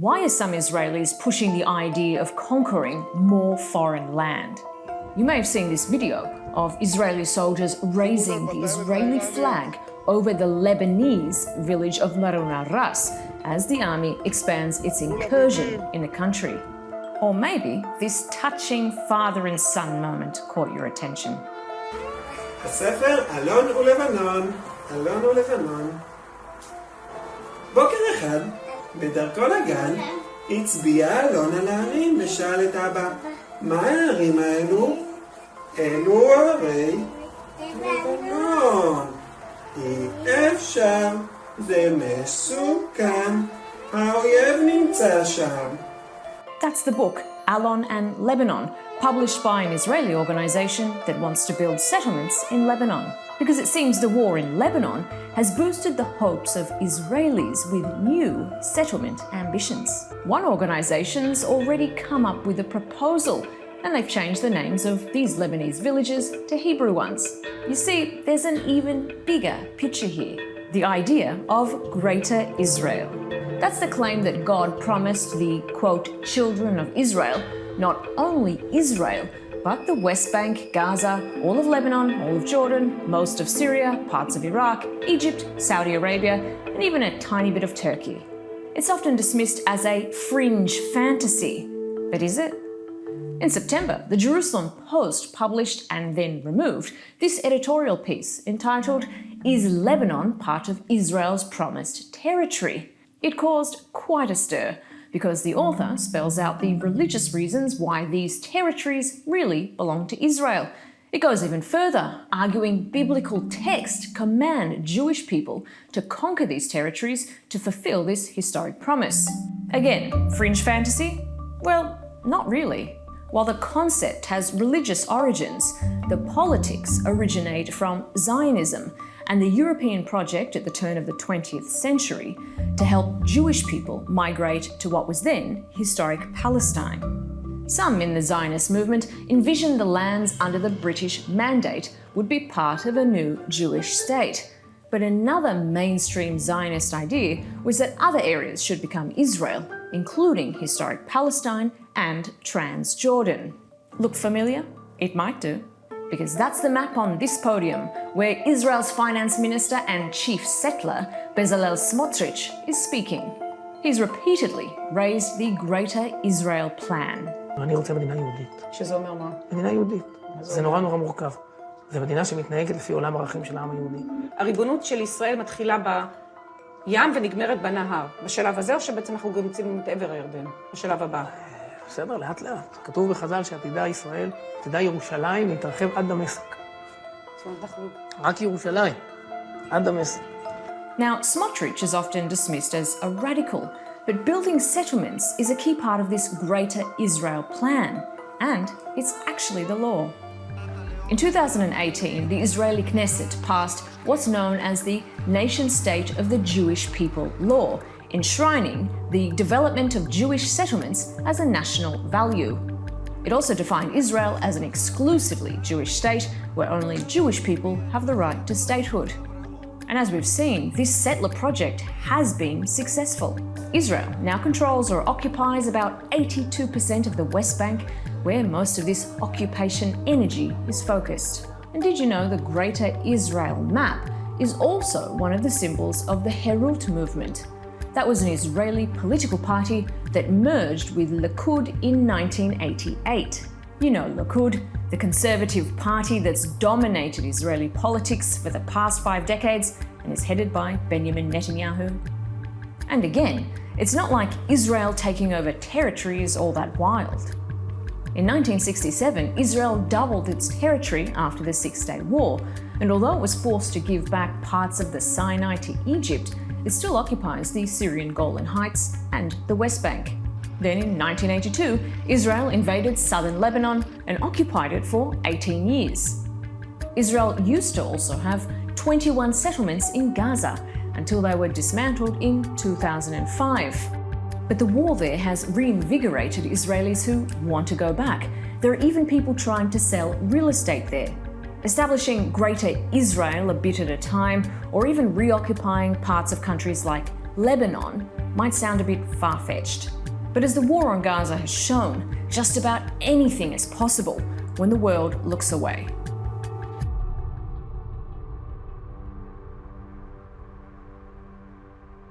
Why are some Israelis pushing the idea of conquering more foreign land? You may have seen this video of Israeli soldiers raising the Israeli flag over the Lebanese village of Maruna Ras as the army expands its incursion in the country. Or maybe this touching father and son moment caught your attention. הספר אלון ולבנון, אלון ולבנון. בוקר אחד, בדרכו לגן, הצביע אלון על הערים ושאל את אבא, מה הערים האלו? אלו הרי לבנון. אי אפשר, זה מסוכן, האויב נמצא שם. That's the book, Alon and Lebanon, published by an Israeli organization that wants to build settlements in Lebanon. Because it seems the war in Lebanon has boosted the hopes of Israelis with new settlement ambitions. One organization's already come up with a proposal, and they've changed the names of these Lebanese villages to Hebrew ones. You see, there's an even bigger picture here. The idea of Greater Israel. That's the claim that God promised the, quote, children of Israel, not only Israel, but the West Bank, Gaza, all of Lebanon, all of Jordan, most of Syria, parts of Iraq, Egypt, Saudi Arabia, and even a tiny bit of Turkey. It's often dismissed as a fringe fantasy, but is it? In September, the Jerusalem Post published and then removed this editorial piece entitled, "Is Lebanon part of Israel's promised territory?" It caused quite a stir because the author spells out the religious reasons why these territories really belong to Israel. It goes even further, arguing biblical texts command Jewish people to conquer these territories to fulfill this historic promise. Again, fringe fantasy? Well, not really. While the concept has religious origins, the politics originate from Zionism and the European project at the turn of the 20th century to help Jewish people migrate to what was then historic Palestine. Some in the Zionist movement envisioned the lands under the British mandate would be part of a new Jewish state. But another mainstream Zionist idea was that other areas should become Israel, including historic Palestine and Transjordan. Look familiar? It might do. Because that's the map on this podium, where Israel's finance minister and chief settler, Bezalel Smotrich, is speaking. He's repeatedly raised the Greater Israel plan. אני רוצה מדינה יהודית. שזה אומר מה? מדינה יהודית. זה נורא נורא מורכב. זו מדינה שמתנהגת לפי עולם הערכים של העם היהודי. הריבונות של ישראל מתחילה בים ונגמרת בנהר. בשלב הזה, או שבעצם אנחנו גם יוצאים את עבר הירדן, בשלב הבא? בסדר, לאט לאט. כתוב בחז"ל שעתידה ישראל, עתידה ירושלים, להתרחב עד דמשק. רק ירושלים, עד דמשק. Now, Smotrich is often dismissed as a radical, but building settlements is a key part of this Greater Israel plan, and it's actually the law. In 2018, the Israeli Knesset passed what's known as the Nation-State of the Jewish People law, enshrining the development of Jewish settlements as a national value. It also defined Israel as an exclusively Jewish state where only Jewish people have the right to statehood. And as we've seen, this settler project has been successful. Israel now controls or occupies about 82% of the West Bank, where most of this occupation energy is focused. And did you know the Greater Israel map is also one of the symbols of the Herut movement? That was an Israeli political party that merged with Likud in 1988. You know Likud, the conservative party that's dominated Israeli politics for the past 5 decades and is headed by Benjamin Netanyahu. And again, it's not like Israel taking over territory is all that wild. In 1967, Israel doubled its territory after the Six-Day War, and although it was forced to give back parts of the Sinai to Egypt, it still occupies the Syrian Golan Heights and the West Bank. Then in 1982, Israel invaded southern Lebanon and occupied it for 18 years. Israel used to also have 21 settlements in Gaza until they were dismantled in 2005. But the war there has reinvigorated Israelis who want to go back. There are even people trying to sell real estate there, establishing Greater Israel a bit at a time, or even reoccupying parts of countries like Lebanon might sound a bit far-fetched. But as the war on Gaza has shown, just about anything is possible when the world looks away.